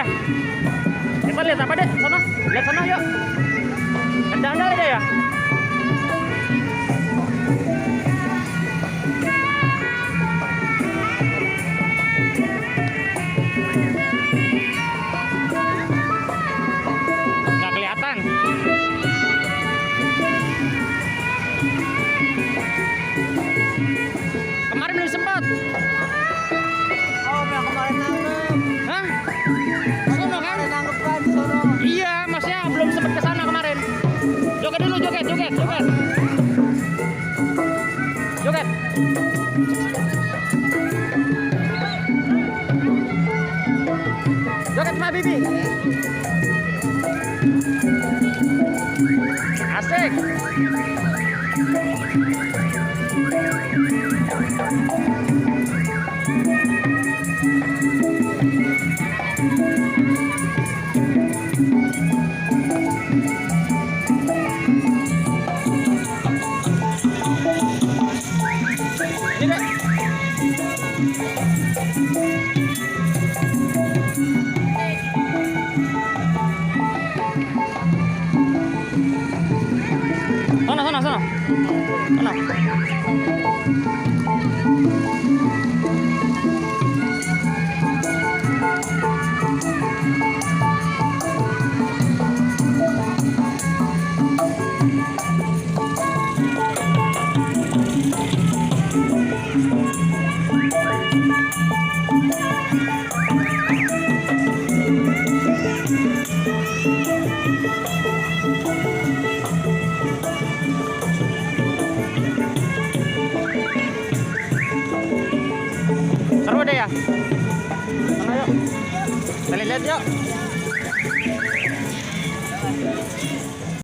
ya. Kita lihat apa deh? Sana, lihat sana yuk. Anda deh ya. Nggak kelihatan. Kemarin belum sempat. Oh, yang kemarin nangkep. Hah? Sono kan? Nangkep kan di sono. Iya, masnya belum sempat ke sana kemarin. Joget dulu, joget. Joget. Joget sama Bibi. Asik. Ini deh. Sana. Seru deh ya. Sana yuk. Kita lihat yuk.